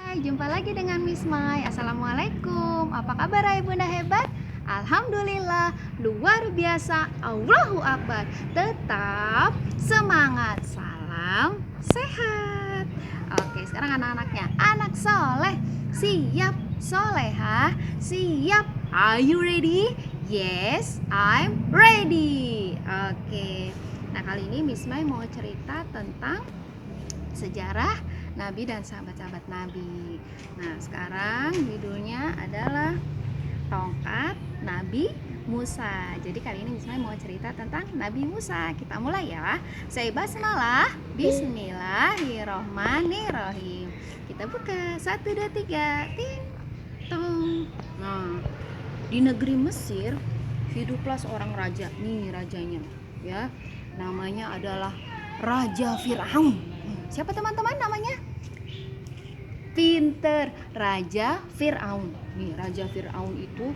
Hai, jumpa lagi dengan Miss Mai. Assalamualaikum. Apa kabar Ayah Bunda hebat? Alhamdulillah, luar biasa. Allahu Akbar. Tetap semangat. Salam sehat. Oke, sekarang anak-anaknya. Anak soleh, siap. Solehah, siap. Are you ready? Yes, I'm ready. Oke. Nah, kali ini Miss Mai mau cerita tentang sejarah Nabi dan sahabat-sahabat Nabi. Nah, sekarang judulnya adalah Tongkat Nabi Musa. Jadi kali ini Miss Mai mau cerita tentang Nabi Musa. Kita mulai ya. Saya basmalah. Bismillahirrohmanirrohim. Kita buka 1, 2, 3. Ting tong. Nah, di negeri Mesir hiduplah seorang raja. Nih rajanya, ya. Namanya adalah Raja Fir'aun. Siapa teman-teman namanya? Pinter, Raja Fir'aun. Nih, Raja Fir'aun itu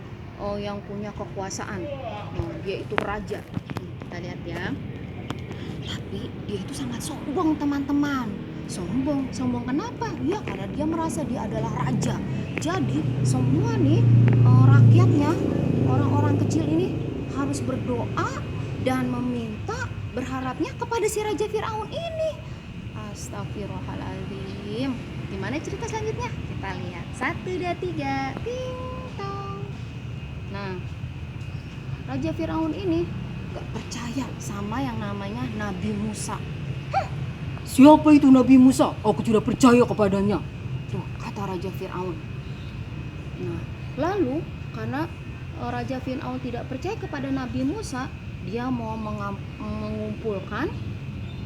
yang punya kekuasaan. Dia itu raja. Kita lihat ya. Tapi dia itu sangat sombong, teman-teman. Sombong kenapa? Ya, karena dia merasa dia adalah raja. Jadi semua nih rakyatnya, orang-orang kecil ini harus berdoa dan meminta, berharapnya kepada si Raja Fir'aun ini. Astagfirullahaladzim. Gimana cerita selanjutnya? Kita lihat. 1, 2, 3. Ting tong. Nah, Raja Fir'aun ini gak percaya sama yang namanya Nabi Musa. Siapa itu Nabi Musa? Aku tidak percaya kepadanya. Tuh, kata Raja Fir'aun. Nah, lalu karena Raja Fir'aun tidak percaya kepada Nabi Musa, dia mau mengumpulkan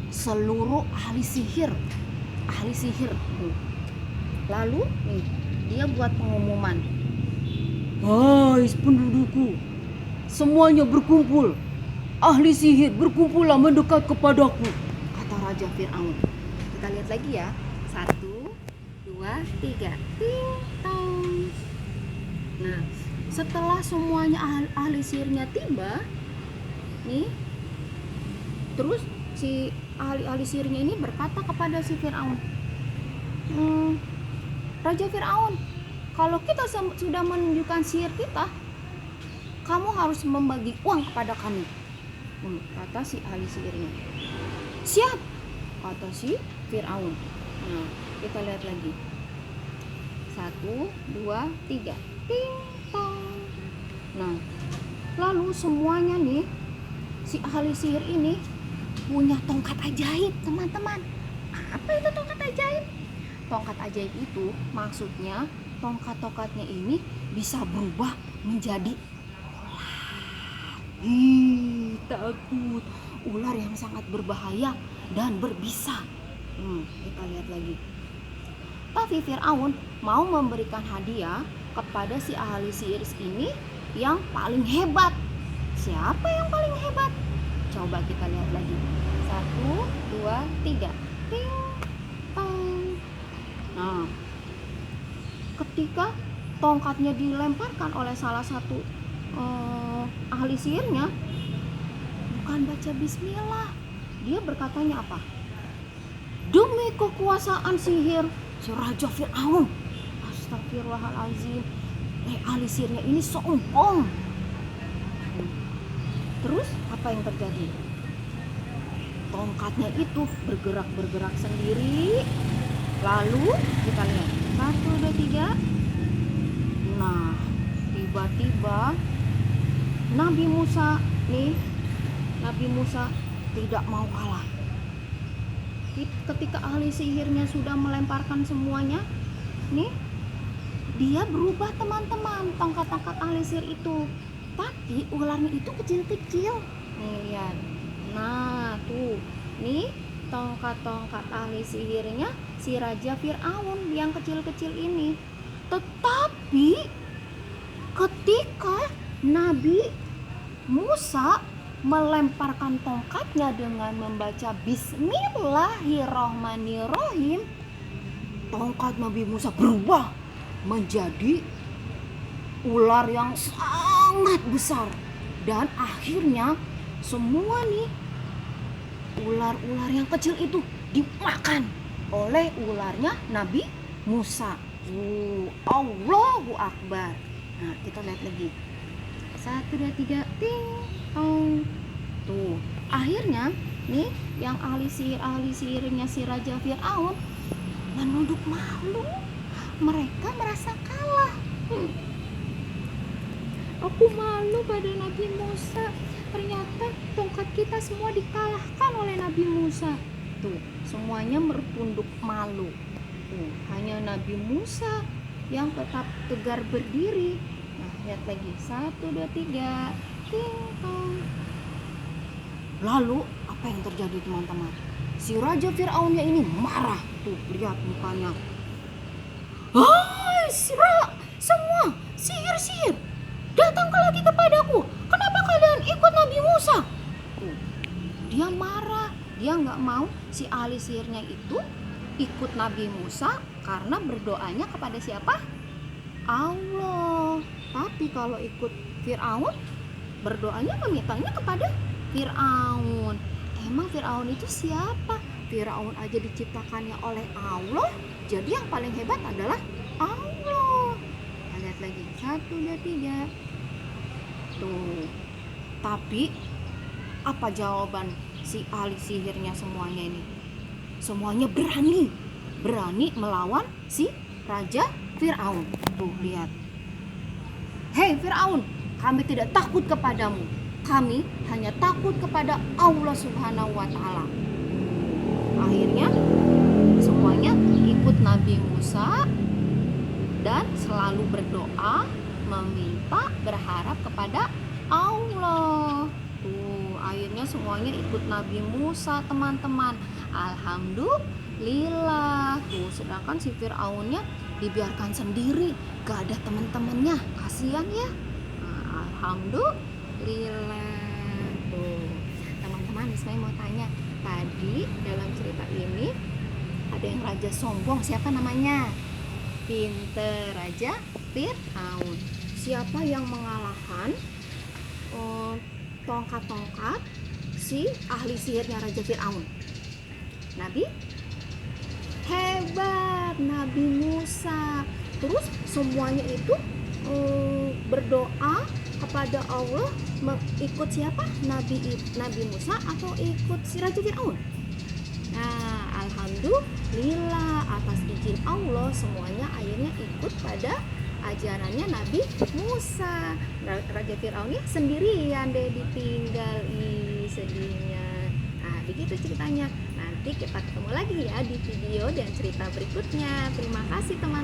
seluruh ahli sihir. Lalu nih, dia buat pengumuman. Hai pendudukku, semuanya berkumpul. Ahli sihir, berkumpullah mendekat kepadaku, Kata Raja Fir'aun. Kita lihat lagi ya. 1, 2, 3. Ting tong. Nah, setelah semuanya ahli sihirnya tiba, nih, terus si ahli sihirnya ini berkata kepada si Fir'aun, Raja Fir'aun, kalau kita sudah menunjukkan sihir kita, kamu harus membagi uang kepada kami. Kata si ahli sihirnya. Siap, kata si Fir'aun. Nah, kita lihat lagi. 1, 2, 3. Ting tong. Nah, lalu semuanya nih, si ahli sihir ini punya tongkat ajaib, teman-teman. Apa itu tongkat ajaib? Tongkat ajaib itu maksudnya tongkat-tongkatnya ini bisa berubah menjadi takut. ular yang sangat berbahaya dan berbisa. Kita lihat lagi. Tapi Fir'aun mau memberikan hadiah kepada si ahli sihir ini yang paling hebat. Siapa yang paling hebat? Coba kita lihat lagi. 1, 2, 3. Ting tong. Nah, ketika tongkatnya dilemparkan oleh salah satu ahli sihirnya, bukan baca bismillah. Dia berkatanya apa? Demi kekuasaan sihir si Raja Fir'aun. Astagfirullahalazim. Ahli sihirnya ini sombong. Terus apa yang terjadi? Tongkatnya itu bergerak sendiri. Lalu kita lihat 1, 2, 3. Nah, tiba-tiba Nabi Musa tidak mau kalah. Ketika ahli sihirnya sudah melemparkan semuanya, nih, dia berubah, teman-teman, tongkat-tongkat ahli sihir itu. Tapi ularnya itu kecil-kecil. Nih, lihat. Nah, tuh. Nih, tongkat-tongkat ahli sihirnya si Raja Fir'aun yang kecil-kecil ini. Tetapi ketika Nabi Musa melemparkan tongkatnya dengan membaca Bismillahirrohmanirrohim, tongkat Nabi Musa berubah menjadi ular yang sangat besar. Dan akhirnya semua nih ular-ular yang kecil itu dimakan oleh ularnya Nabi Musa. Allahu Akbar. Nah, kita lihat lagi. 1, 2, 3, ting tong. Tuh, akhirnya nih yang ahli sihirnya si Raja Fir'aun menunduk malu. Mereka merasa kalah. Aku malu pada Nabi Musa. Ternyata tongkat kita semua dikalahkan oleh Nabi Musa. Tuh, semuanya bertunduk malu. Tuh, hanya Nabi Musa yang tetap tegar berdiri. Nah, lihat lagi. 1, 2, 3. Ting tong. Lalu apa yang terjadi teman-teman? Si Raja Fir'aunnya ini marah. Tuh, lihat mukanya. Hai, semua sihir-sihir, datangkan lagi kepadaku. Kenapa kalian ikut Nabi Musa? Tuh, dia marah. Dia nggak mau si ahli sihirnya itu ikut Nabi Musa karena berdoanya kepada siapa? Allah. Tapi kalau ikut Fir'aun, berdoanya memintanya kepada Fir'aun. Emang Fir'aun itu siapa? Fir'aun aja diciptakannya oleh Allah. Jadi yang paling hebat adalah Allah. Kita lihat lagi. 1, 2, 3. Tuh. Tapi apa jawaban si ahli sihirnya semuanya ini? Semuanya berani melawan si Raja Fir'aun. Tuh, lihat. Hei Fir'aun, kami tidak takut kepadamu. Kami hanya takut kepada Allah Subhanahu wa Ta'ala. Akhirnya semuanya ikut Nabi Musa dan selalu berdoa, meminta, berharap kepada Allah. Tuh, akhirnya semuanya ikut Nabi Musa, teman-teman. Alhamdulillah. Tuh, sedangkan si Fir'aunnya dibiarkan sendiri, gak ada teman-temannya. Kasihan ya. Nah, alhamdulillah. Tuh, teman-teman, Ismail mau tanya. Tadi dalam cerita ini ada yang raja sombong, siapa namanya? Pinter, Raja Fir'aun. Siapa yang mengalahkan tongkat-tongkat si ahli sihirnya Raja Fir'aun? Nabi? Hebat, Nabi Musa. Terus semuanya itu berdoa kepada Allah, ikut siapa? Nabi Musa atau ikut si Raja Fir'aun? Nah, alhamdulillah atas izin Allah semuanya akhirnya ikut pada ajarannya Nabi Musa. Raja Fir'aunnya sendirian deh ditinggal, sedihnya. Nah, begitu ceritanya. Nanti kita ketemu lagi ya di video dan cerita berikutnya. Terima kasih teman-teman.